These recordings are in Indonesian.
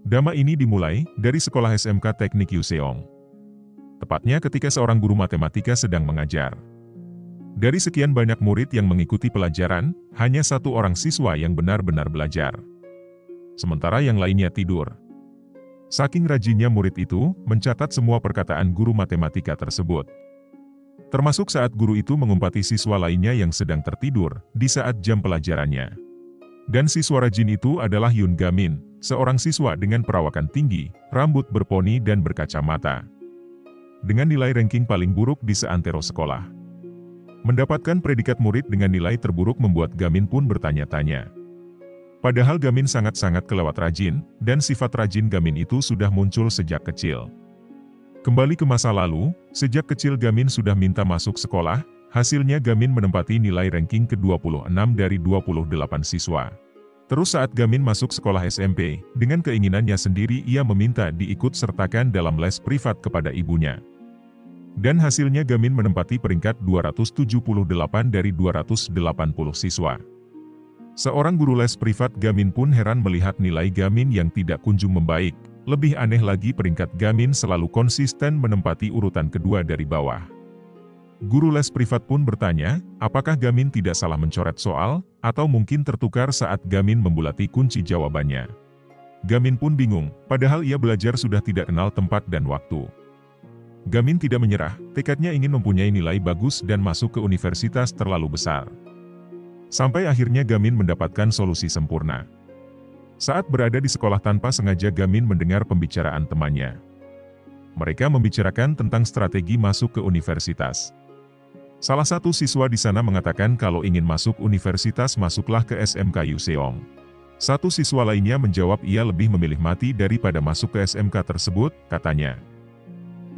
Drama ini dimulai dari sekolah SMK Teknik Yuseong. Tepatnya ketika seorang guru matematika sedang mengajar. Dari sekian banyak murid yang mengikuti pelajaran, hanya satu orang siswa yang benar-benar belajar. Sementara yang lainnya tidur. Saking rajinnya murid itu, mencatat semua perkataan guru matematika tersebut. Termasuk saat guru itu mengumpati siswa lainnya yang sedang tertidur, di saat jam pelajarannya. Dan siswa rajin itu adalah Yoon Gamin, seorang siswa dengan perawakan tinggi, rambut berponi dan berkacamata. Dengan nilai ranking paling buruk di seantero sekolah. Mendapatkan predikat murid dengan nilai terburuk membuat Gamin pun bertanya-tanya. Padahal Gamin sangat-sangat kelewat rajin, dan sifat rajin Gamin itu sudah muncul sejak kecil. Kembali ke masa lalu, sejak kecil Gamin sudah minta masuk sekolah, hasilnya Gamin menempati nilai ranking ke-26 dari 28 siswa. Terus saat Gamin masuk sekolah SMP, dengan keinginannya sendiri ia meminta diikut sertakan dalam les privat kepada ibunya. Dan hasilnya Gamin menempati peringkat 278 dari 280 siswa. Seorang guru les privat Gamin pun heran melihat nilai Gamin yang tidak kunjung membaik. Lebih aneh lagi peringkat Gamin selalu konsisten menempati urutan kedua dari bawah. Guru les privat pun bertanya, apakah Gamin tidak salah mencoret soal, atau mungkin tertukar saat Gamin membulati kunci jawabannya. Gamin pun bingung, padahal ia belajar sudah tidak kenal tempat dan waktu. Gamin tidak menyerah, tekadnya ingin mempunyai nilai bagus dan masuk ke universitas terlalu besar. Sampai akhirnya Gamin mendapatkan solusi sempurna. Saat berada di sekolah tanpa sengaja Gamin mendengar pembicaraan temannya. Mereka membicarakan tentang strategi masuk ke universitas. Salah satu siswa di sana mengatakan kalau ingin masuk universitas masuklah ke SMK Yuseong. Satu siswa lainnya menjawab ia lebih memilih mati daripada masuk ke SMK tersebut, katanya.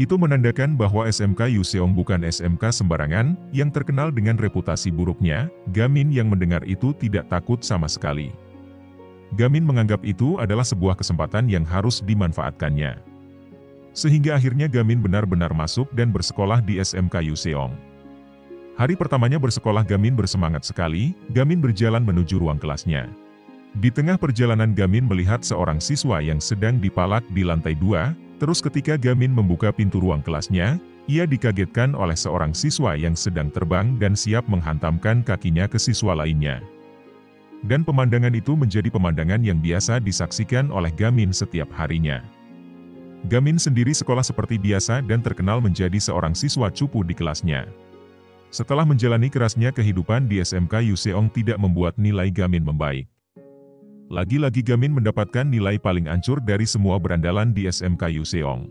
Itu menandakan bahwa SMK Yuseong bukan SMK sembarangan, yang terkenal dengan reputasi buruknya. Gamin yang mendengar itu tidak takut sama sekali. Gamin menganggap itu adalah sebuah kesempatan yang harus dimanfaatkannya. Sehingga akhirnya Gamin benar-benar masuk dan bersekolah di SMK Yuseong. Hari pertamanya bersekolah Gamin bersemangat sekali, Gamin berjalan menuju ruang kelasnya. Di tengah perjalanan Gamin melihat seorang siswa yang sedang dipalak di lantai 2, terus ketika Gamin membuka pintu ruang kelasnya, ia dikagetkan oleh seorang siswa yang sedang terbang dan siap menghantamkan kakinya ke siswa lainnya. Dan pemandangan itu menjadi pemandangan yang biasa disaksikan oleh Gamin setiap harinya. Gamin sendiri sekolah seperti biasa dan terkenal menjadi seorang siswa cupu di kelasnya. Setelah menjalani kerasnya kehidupan di SMK Yuseong tidak membuat nilai Gamin membaik. Lagi-lagi Gamin mendapatkan nilai paling ancur dari semua berandalan di SMK Yuseong.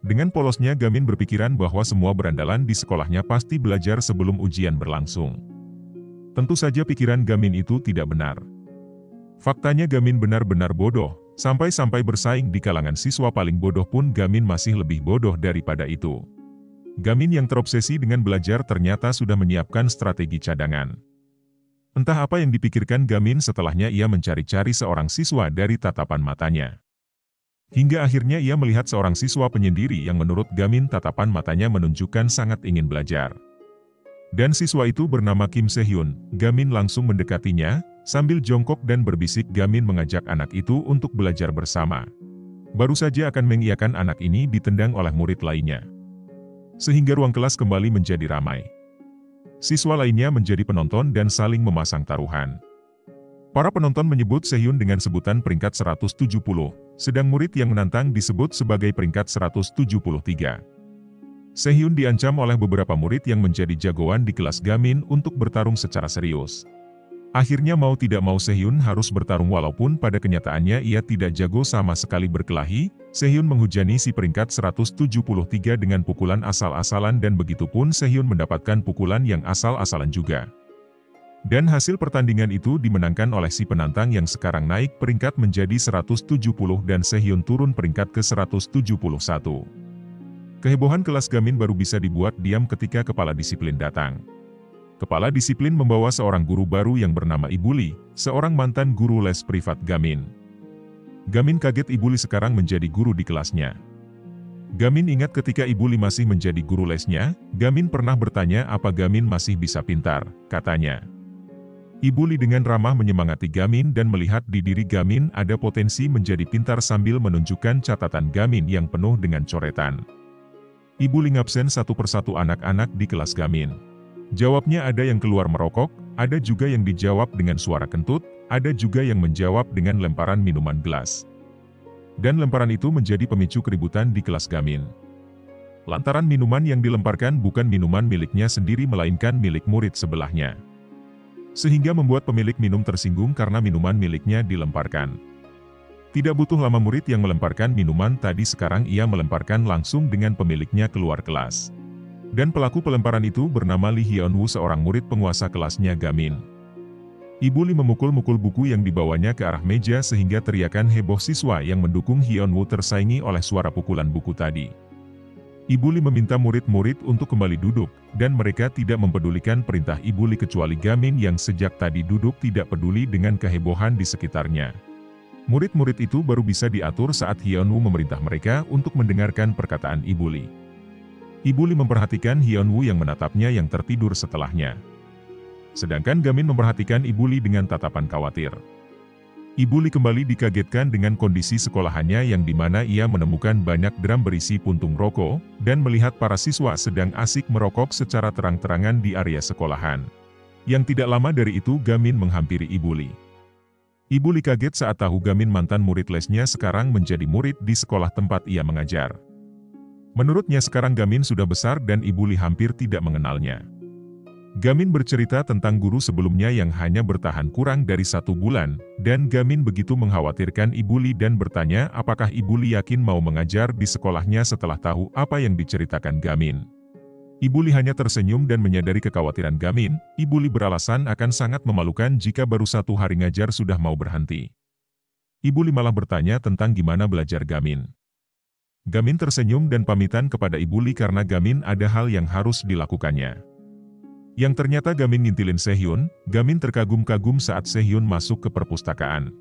Dengan polosnya Gamin berpikiran bahwa semua berandalan di sekolahnya pasti belajar sebelum ujian berlangsung. Tentu saja pikiran Gamin itu tidak benar. Faktanya Gamin benar-benar bodoh, sampai-sampai bersaing di kalangan siswa paling bodoh pun Gamin masih lebih bodoh daripada itu. Gamin yang terobsesi dengan belajar ternyata sudah menyiapkan strategi cadangan. Entah apa yang dipikirkan Gamin setelahnya ia mencari-cari seorang siswa dari tatapan matanya. Hingga akhirnya ia melihat seorang siswa penyendiri yang menurut Gamin tatapan matanya menunjukkan sangat ingin belajar. Dan siswa itu bernama Kim Se-hyun. Gamin langsung mendekatinya, sambil jongkok dan berbisik Gamin mengajak anak itu untuk belajar bersama. Baru saja akan mengiyakan anak ini ditendang oleh murid lainnya. Sehingga ruang kelas kembali menjadi ramai. Siswa lainnya menjadi penonton dan saling memasang taruhan. Para penonton menyebut Se-hyun dengan sebutan peringkat 170, sedang murid yang menantang disebut sebagai peringkat 173. Se-hyun diancam oleh beberapa murid yang menjadi jagoan di kelas Gamin untuk bertarung secara serius. Akhirnya mau tidak mau Se-hyun harus bertarung walaupun pada kenyataannya ia tidak jago sama sekali berkelahi. Se-hyun menghujani si peringkat 173 dengan pukulan asal-asalan dan begitupun Se-hyun mendapatkan pukulan yang asal-asalan juga. Dan hasil pertandingan itu dimenangkan oleh si penantang yang sekarang naik peringkat menjadi 170 dan Se-hyun turun peringkat ke 171. Kehebohan kelas Gamin baru bisa dibuat diam ketika kepala disiplin datang. Kepala disiplin membawa seorang guru baru yang bernama Ibu Li, seorang mantan guru les privat Gamin. Gamin kaget Ibu Li sekarang menjadi guru di kelasnya. Gamin ingat ketika Ibu Li masih menjadi guru lesnya, Gamin pernah bertanya apa Gamin masih bisa pintar, katanya. Ibu Li dengan ramah menyemangati Gamin dan melihat di diri Gamin ada potensi menjadi pintar sambil menunjukkan catatan Gamin yang penuh dengan coretan. Ibu Li ngabsen satu persatu anak-anak di kelas Gamin. Jawabnya ada yang keluar merokok, ada juga yang dijawab dengan suara kentut, ada juga yang menjawab dengan lemparan minuman gelas. Dan lemparan itu menjadi pemicu keributan di kelas Gamin. Lantaran minuman yang dilemparkan bukan minuman miliknya sendiri melainkan milik murid sebelahnya. Sehingga membuat pemilik minum tersinggung karena minuman miliknya dilemparkan. Tidak butuh lama murid yang melemparkan minuman tadi sekarang ia melemparkan langsung dengan pemiliknya keluar kelas. Dan pelaku pelemparan itu bernama Lee Hyun-woo seorang murid penguasa kelasnya Gamin. Ibu Li memukul-mukul buku yang dibawanya ke arah meja sehingga teriakan heboh siswa yang mendukung Hyun-woo tersaingi oleh suara pukulan buku tadi. Ibu Li meminta murid-murid untuk kembali duduk, dan mereka tidak mempedulikan perintah Ibu Li kecuali Gamin yang sejak tadi duduk tidak peduli dengan kehebohan di sekitarnya. Murid-murid itu baru bisa diatur saat Hyun-woo memerintah mereka untuk mendengarkan perkataan Ibu Li. Ibu Li memperhatikan Hyun-woo yang menatapnya yang tertidur setelahnya. Sedangkan Gamin memperhatikan Ibu Li dengan tatapan khawatir. Ibu Li kembali dikagetkan dengan kondisi sekolahannya yang dimana ia menemukan banyak drum berisi puntung rokok, dan melihat para siswa sedang asik merokok secara terang-terangan di area sekolahan. Yang tidak lama dari itu Gamin menghampiri Ibu Li. Ibu Li kaget saat tahu Gamin mantan murid lesnya sekarang menjadi murid di sekolah tempat ia mengajar. Menurutnya sekarang Gamin sudah besar dan Ibu Li hampir tidak mengenalnya. Gamin bercerita tentang guru sebelumnya yang hanya bertahan kurang dari 1 bulan, dan Gamin begitu mengkhawatirkan Ibu Li dan bertanya apakah Ibu Li yakin mau mengajar di sekolahnya setelah tahu apa yang diceritakan Gamin. Ibu Li hanya tersenyum dan menyadari kekhawatiran Gamin. Ibu Li beralasan akan sangat memalukan jika baru 1 hari ngajar sudah mau berhenti. Ibu Li malah bertanya tentang gimana belajar Gamin. Gamin tersenyum dan pamitan kepada Ibu Li karena Gamin ada hal yang harus dilakukannya. Yang ternyata Gamin ngintilin Sehyun. Gamin terkagum-kagum saat Sehyun masuk ke perpustakaan.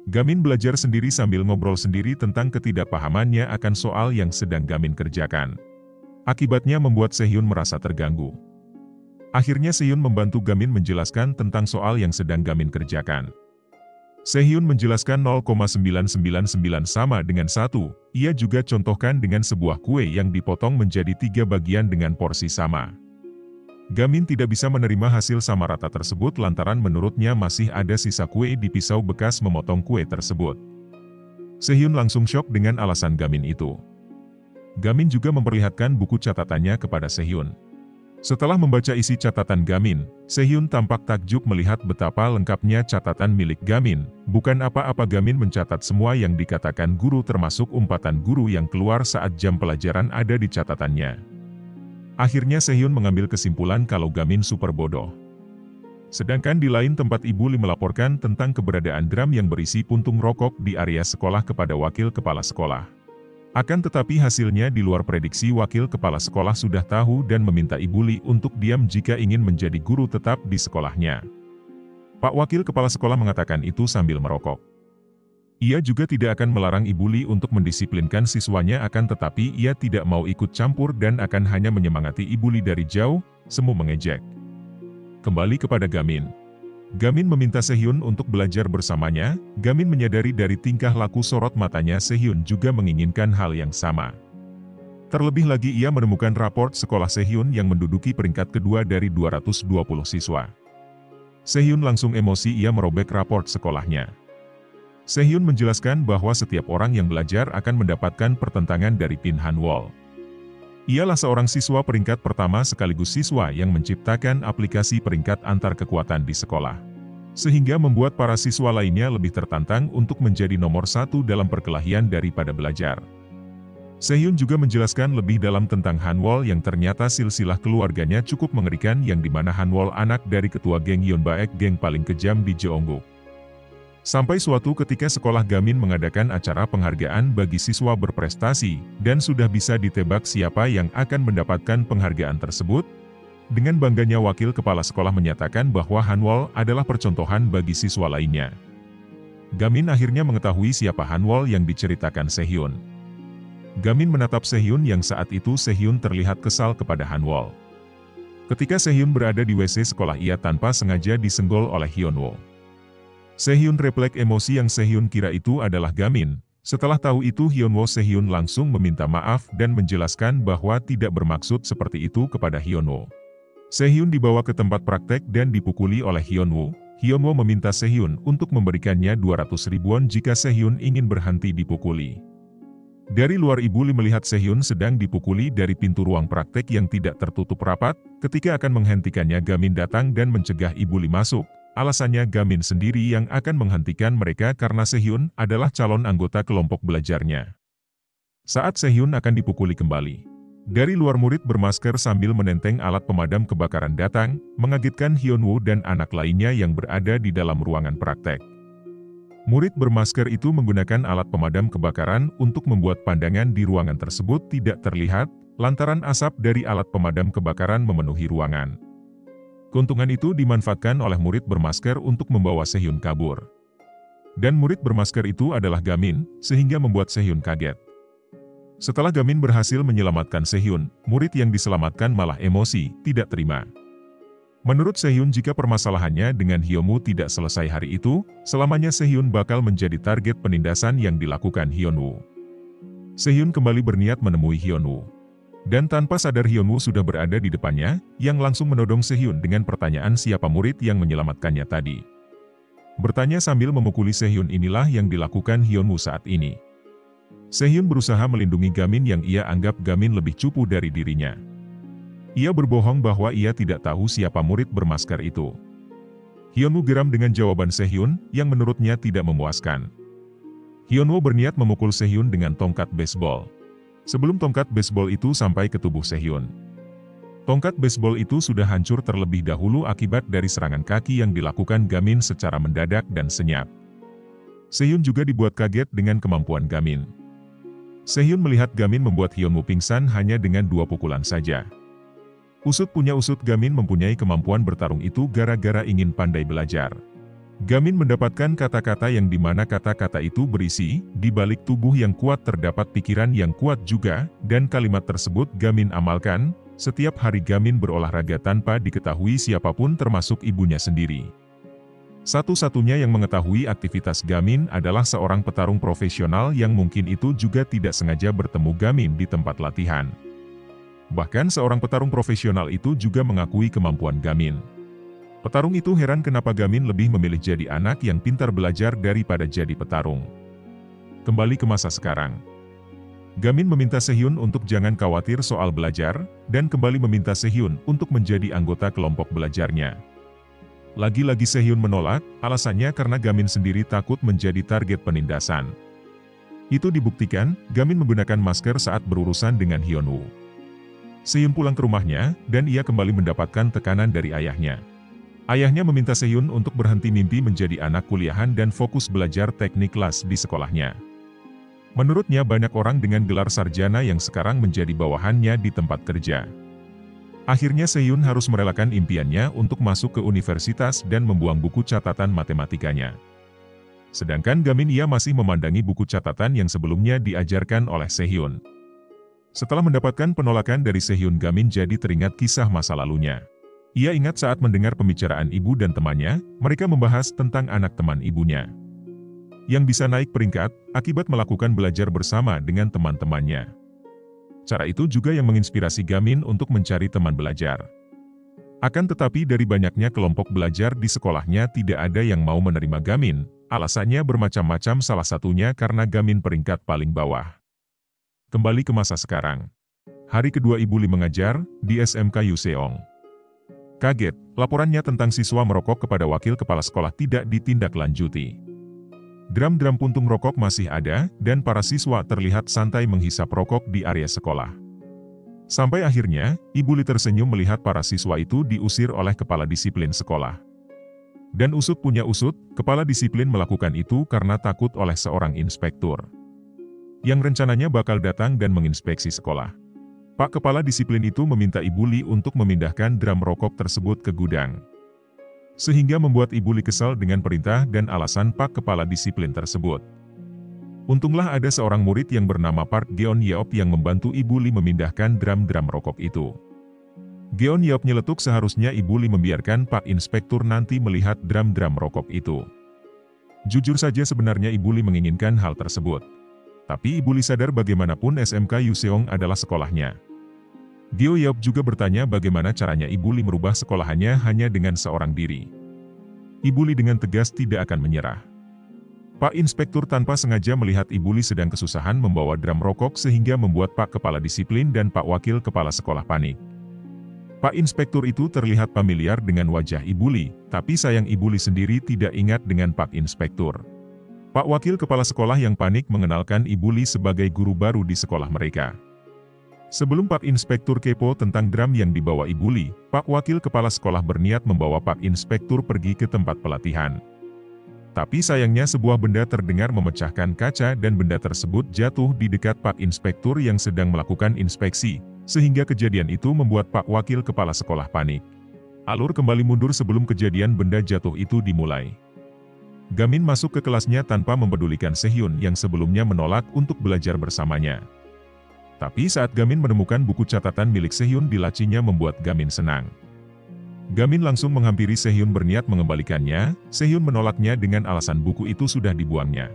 Gamin belajar sendiri sambil ngobrol sendiri tentang ketidakpahamannya akan soal yang sedang Gamin kerjakan. Akibatnya membuat Sehyun merasa terganggu. Akhirnya Sehyun membantu Gamin menjelaskan tentang soal yang sedang Gamin kerjakan. Sehyun menjelaskan 0,999 sama dengan 1, ia juga contohkan dengan sebuah kue yang dipotong menjadi 3 bagian dengan porsi sama. Gamin tidak bisa menerima hasil sama rata tersebut lantaran menurutnya masih ada sisa kue di pisau bekas memotong kue tersebut. Sehyun langsung syok dengan alasan Gamin itu. Gamin juga memperlihatkan buku catatannya kepada Sehyun. Setelah membaca isi catatan Gamin, Sehyun tampak takjub melihat betapa lengkapnya catatan milik Gamin. Bukan apa-apa Gamin mencatat semua yang dikatakan guru termasuk umpatan guru yang keluar saat jam pelajaran ada di catatannya. Akhirnya Sehyun mengambil kesimpulan kalau Gamin super bodoh. Sedangkan di lain tempat Ibu Li melaporkan tentang keberadaan drum yang berisi puntung rokok di area sekolah kepada wakil kepala sekolah. Akan tetapi hasilnya di luar prediksi wakil kepala sekolah sudah tahu dan meminta Ibu Li untuk diam jika ingin menjadi guru tetap di sekolahnya. Pak Wakil Kepala Sekolah mengatakan itu sambil merokok. Ia juga tidak akan melarang Ibu Li untuk mendisiplinkan siswanya akan tetapi ia tidak mau ikut campur dan akan hanya menyemangati Ibu Li dari jauh, semu mengejek. Kembali kepada Gamin. Gamin meminta Sehyun untuk belajar bersamanya. Gamin menyadari dari tingkah laku sorot matanya Sehyun juga menginginkan hal yang sama. Terlebih lagi ia menemukan raport sekolah Sehyun yang menduduki peringkat kedua dari 220 siswa. Sehyun langsung emosi ia merobek raport sekolahnya. Sehyun menjelaskan bahwa setiap orang yang belajar akan mendapatkan pertentangan dari Pin Han-wol. Ialah seorang siswa peringkat pertama sekaligus siswa yang menciptakan aplikasi peringkat antar kekuatan di sekolah. Sehingga membuat para siswa lainnya lebih tertantang untuk menjadi nomor 1 dalam perkelahian daripada belajar. Sehyun juga menjelaskan lebih dalam tentang Han-wol yang ternyata silsilah keluarganya cukup mengerikan yang dimana Han-wol anak dari ketua geng Yeonbaek geng paling kejam di Jeongguk. Sampai suatu ketika sekolah Gamin mengadakan acara penghargaan bagi siswa berprestasi, dan sudah bisa ditebak siapa yang akan mendapatkan penghargaan tersebut. Dengan bangganya wakil kepala sekolah menyatakan bahwa Hanwol adalah percontohan bagi siswa lainnya. Gamin akhirnya mengetahui siapa Hanwol yang diceritakan Sehyun. Gamin menatap Sehyun yang saat itu Sehyun terlihat kesal kepada Hanwol. Ketika Sehyun berada di WC sekolah ia tanpa sengaja disenggol oleh Hyunwoo. Sehyun refleks emosi yang Sehyun kira itu adalah Gamin. Setelah tahu itu Hyunwoo, Sehyun langsung meminta maaf dan menjelaskan bahwa tidak bermaksud seperti itu kepada Hyunwoo. Sehyun dibawa ke tempat praktek dan dipukuli oleh Hyunwoo. Hyunwoo meminta Sehyun untuk memberikannya 200 ribuan jika Sehyun ingin berhenti dipukuli. Dari luar Ibu Lee melihat Sehyun sedang dipukuli dari pintu ruang praktek yang tidak tertutup rapat. Ketika akan menghentikannya Gamin datang dan mencegah Ibu Lee masuk. Alasannya Gamin sendiri yang akan menghentikan mereka karena Sehyun adalah calon anggota kelompok belajarnya. Saat Sehyun akan dipukuli kembali, dari luar murid bermasker sambil menenteng alat pemadam kebakaran datang, mengagetkan Hyunwoo dan anak lainnya yang berada di dalam ruangan praktek. Murid bermasker itu menggunakan alat pemadam kebakaran untuk membuat pandangan di ruangan tersebut tidak terlihat, lantaran asap dari alat pemadam kebakaran memenuhi ruangan. Keuntungan itu dimanfaatkan oleh murid bermasker untuk membawa Sehyun kabur. Dan murid bermasker itu adalah Gamin, sehingga membuat Sehyun kaget. Setelah Gamin berhasil menyelamatkan Sehyun, murid yang diselamatkan malah emosi, tidak terima. Menurut Sehyun jika permasalahannya dengan Hyunwoo tidak selesai hari itu, selamanya Sehyun bakal menjadi target penindasan yang dilakukan Hyunwoo. Sehyun kembali berniat menemui Hyunwoo. Dan tanpa sadar Hyunwoo sudah berada di depannya, yang langsung menodong Sehyun dengan pertanyaan siapa murid yang menyelamatkannya tadi. Bertanya sambil memukuli Sehyun inilah yang dilakukan Hyunwoo saat ini. Sehyun berusaha melindungi Gamin yang ia anggap Gamin lebih cupu dari dirinya. Ia berbohong bahwa ia tidak tahu siapa murid bermasker itu. Hyunwoo geram dengan jawaban Sehyun, yang menurutnya tidak memuaskan. Hyunwoo berniat memukul Sehyun dengan tongkat baseball. Sebelum tongkat baseball itu sampai ke tubuh Sehyun. Tongkat baseball itu sudah hancur terlebih dahulu akibat dari serangan kaki yang dilakukan Gamin secara mendadak dan senyap. Sehyun juga dibuat kaget dengan kemampuan Gamin. Sehyun melihat Gamin membuat Hyunwoo pingsan hanya dengan 2 pukulan saja. Usut punya usut Gamin mempunyai kemampuan bertarung itu gara-gara ingin pandai belajar. Gamin mendapatkan kata-kata yang dimana kata-kata itu berisi, di balik tubuh yang kuat terdapat pikiran yang kuat juga, dan kalimat tersebut Gamin amalkan, setiap hari Gamin berolahraga tanpa diketahui siapapun termasuk ibunya sendiri. Satu-satunya yang mengetahui aktivitas Gamin adalah seorang petarung profesional yang mungkin itu juga tidak sengaja bertemu Gamin di tempat latihan. Bahkan seorang petarung profesional itu juga mengakui kemampuan Gamin. Petarung itu heran kenapa Gamin lebih memilih jadi anak yang pintar belajar daripada jadi petarung. Kembali ke masa sekarang. Gamin meminta Sehyun untuk jangan khawatir soal belajar, dan kembali meminta Sehyun untuk menjadi anggota kelompok belajarnya. Lagi-lagi Sehyun menolak, alasannya karena Gamin sendiri takut menjadi target penindasan. Itu dibuktikan, Gamin menggunakan masker saat berurusan dengan Hyunwoo. Sehyun pulang ke rumahnya, dan ia kembali mendapatkan tekanan dari ayahnya. Ayahnya meminta Sehyun untuk berhenti mimpi menjadi anak kuliahan dan fokus belajar teknik las di sekolahnya. Menurutnya banyak orang dengan gelar sarjana yang sekarang menjadi bawahannya di tempat kerja. Akhirnya Sehyun harus merelakan impiannya untuk masuk ke universitas dan membuang buku catatan matematikanya. Sedangkan Gamin ia masih memandangi buku catatan yang sebelumnya diajarkan oleh Sehyun. Setelah mendapatkan penolakan dari Sehyun, Gamin jadi teringat kisah masa lalunya. Ia ingat saat mendengar pembicaraan ibu dan temannya, mereka membahas tentang anak teman ibunya yang bisa naik peringkat akibat melakukan belajar bersama dengan teman-temannya. Cara itu juga yang menginspirasi Gamin untuk mencari teman belajar. Akan tetapi dari banyaknya kelompok belajar di sekolahnya tidak ada yang mau menerima Gamin, alasannya bermacam-macam salah satunya karena Gamin peringkat paling bawah. Kembali ke masa sekarang. Hari kedua Ibu Lee mengajar di SMK Yuseong. Kaget, laporannya tentang siswa merokok kepada wakil kepala sekolah tidak ditindaklanjuti. Drum-drum puntung rokok masih ada, dan para siswa terlihat santai menghisap rokok di area sekolah. Sampai akhirnya, Ibu Lee tersenyum melihat para siswa itu diusir oleh kepala disiplin sekolah. Dan usut punya usut, kepala disiplin melakukan itu karena takut oleh seorang inspektur yang rencananya bakal datang dan menginspeksi sekolah. Pak Kepala Disiplin itu meminta Ibu Li untuk memindahkan drum rokok tersebut ke gudang. Sehingga membuat Ibu Li kesal dengan perintah dan alasan Pak Kepala Disiplin tersebut. Untunglah ada seorang murid yang bernama Park Geon Yeop yang membantu Ibu Li memindahkan drum rokok itu. Geon Yeop nyeletuk seharusnya Ibu Li membiarkan Pak Inspektur nanti melihat drum rokok itu. Jujur saja sebenarnya Ibu Li menginginkan hal tersebut. Tapi Ibu Li sadar bagaimanapun SMK Yuseong adalah sekolahnya. Geo Yeop juga bertanya bagaimana caranya Ibu Li merubah sekolahannya hanya dengan seorang diri. Ibu Li dengan tegas tidak akan menyerah. Pak Inspektur tanpa sengaja melihat Ibu Li sedang kesusahan membawa drum rokok sehingga membuat Pak Kepala Disiplin dan Pak Wakil Kepala Sekolah panik. Pak Inspektur itu terlihat familiar dengan wajah Ibu Li, tapi sayang Ibu Li sendiri tidak ingat dengan Pak Inspektur. Pak Wakil Kepala Sekolah yang panik mengenalkan Ibu Li sebagai guru baru di sekolah mereka. Sebelum Pak Inspektur kepo tentang drum yang dibawa Ibu Li, Pak Wakil Kepala Sekolah berniat membawa Pak Inspektur pergi ke tempat pelatihan. Tapi sayangnya sebuah benda terdengar memecahkan kaca dan benda tersebut jatuh di dekat Pak Inspektur yang sedang melakukan inspeksi, sehingga kejadian itu membuat Pak Wakil Kepala Sekolah panik. Alur kembali mundur sebelum kejadian benda jatuh itu dimulai. Gamin masuk ke kelasnya tanpa mempedulikan Sehyun yang sebelumnya menolak untuk belajar bersamanya. Tapi saat Gamin menemukan buku catatan milik Sehyun di lacinya membuat Gamin senang. Gamin langsung menghampiri Sehyun berniat mengembalikannya, Sehyun menolaknya dengan alasan buku itu sudah dibuangnya.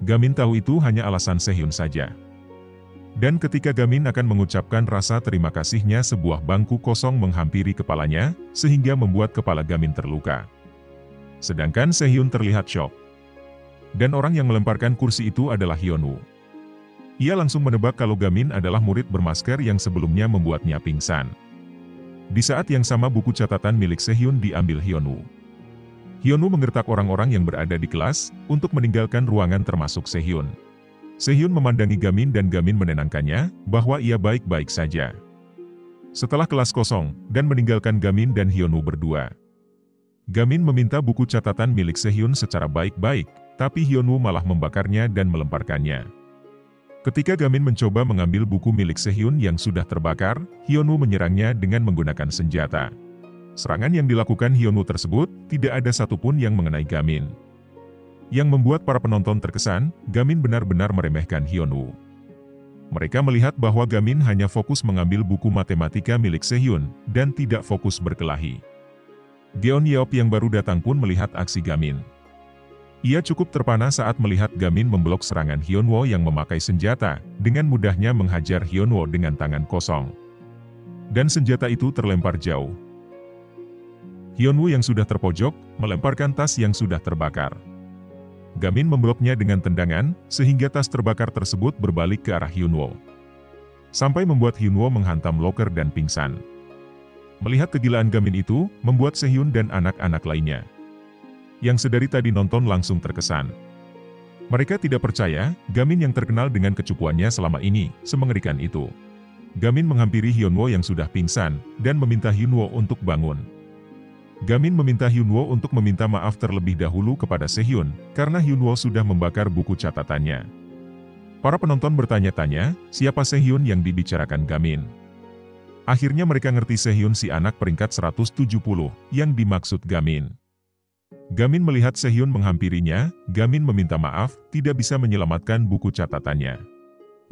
Gamin tahu itu hanya alasan Sehyun saja. Dan ketika Gamin akan mengucapkan rasa terima kasihnya sebuah bangku kosong menghampiri kepalanya, sehingga membuat kepala Gamin terluka. Sedangkan Sehyun terlihat syok. Dan orang yang melemparkan kursi itu adalah Hyunwoo. Ia langsung menebak kalau Gamin adalah murid bermasker yang sebelumnya membuatnya pingsan. Di saat yang sama buku catatan milik Sehyun diambil Hyunwoo. Hyunwoo menggertak orang-orang yang berada di kelas, untuk meninggalkan ruangan termasuk Sehyun. Sehyun memandangi Gamin dan Gamin menenangkannya, bahwa ia baik-baik saja. Setelah kelas kosong, dan meninggalkan Gamin dan Hyunwoo berdua. Gamin meminta buku catatan milik Sehyun secara baik-baik, tapi Hyunwoo malah membakarnya dan melemparkannya. Ketika Gamin mencoba mengambil buku milik Sehyun yang sudah terbakar, Hyunwoo menyerangnya dengan menggunakan senjata. Serangan yang dilakukan Hyunwoo tersebut, tidak ada satupun yang mengenai Gamin. Yang membuat para penonton terkesan, Gamin benar-benar meremehkan Hyunwoo. Mereka melihat bahwa Gamin hanya fokus mengambil buku matematika milik Sehyun, dan tidak fokus berkelahi. Geon Yeop yang baru datang pun melihat aksi Gamin. Ia cukup terpana saat melihat Gamin memblok serangan Hyunwoo yang memakai senjata, dengan mudahnya menghajar Hyunwoo dengan tangan kosong. Dan senjata itu terlempar jauh. Hyunwoo yang sudah terpojok, melemparkan tas yang sudah terbakar. Gamin membloknya dengan tendangan, sehingga tas terbakar tersebut berbalik ke arah Hyunwoo. Sampai membuat Hyunwoo menghantam loker dan pingsan. Melihat kegilaan Gamin itu, membuat Sehyun dan anak-anak lainnya yang sedari tadi nonton langsung terkesan. Mereka tidak percaya, Gamin yang terkenal dengan kecupuannya selama ini, semengerikan itu. Gamin menghampiri Hyunwoo yang sudah pingsan, dan meminta Hyunwoo untuk bangun. Gamin meminta Hyunwoo untuk meminta maaf terlebih dahulu kepada Sehyun, karena Hyunwoo sudah membakar buku catatannya. Para penonton bertanya-tanya, siapa Sehyun yang dibicarakan Gamin? Akhirnya mereka ngerti Sehyun si anak peringkat 170, yang dimaksud Gamin. Gamin melihat Sehyun menghampirinya, Gamin meminta maaf, tidak bisa menyelamatkan buku catatannya.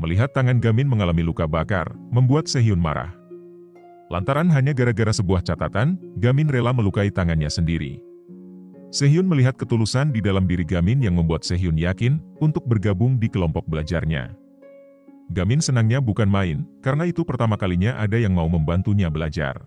Melihat tangan Gamin mengalami luka bakar, membuat Sehyun marah. Lantaran hanya gara-gara sebuah catatan, Gamin rela melukai tangannya sendiri. Sehyun melihat ketulusan di dalam diri Gamin yang membuat Sehyun yakin, untuk bergabung di kelompok belajarnya. Gamin senangnya bukan main, karena itu pertama kalinya ada yang mau membantunya belajar.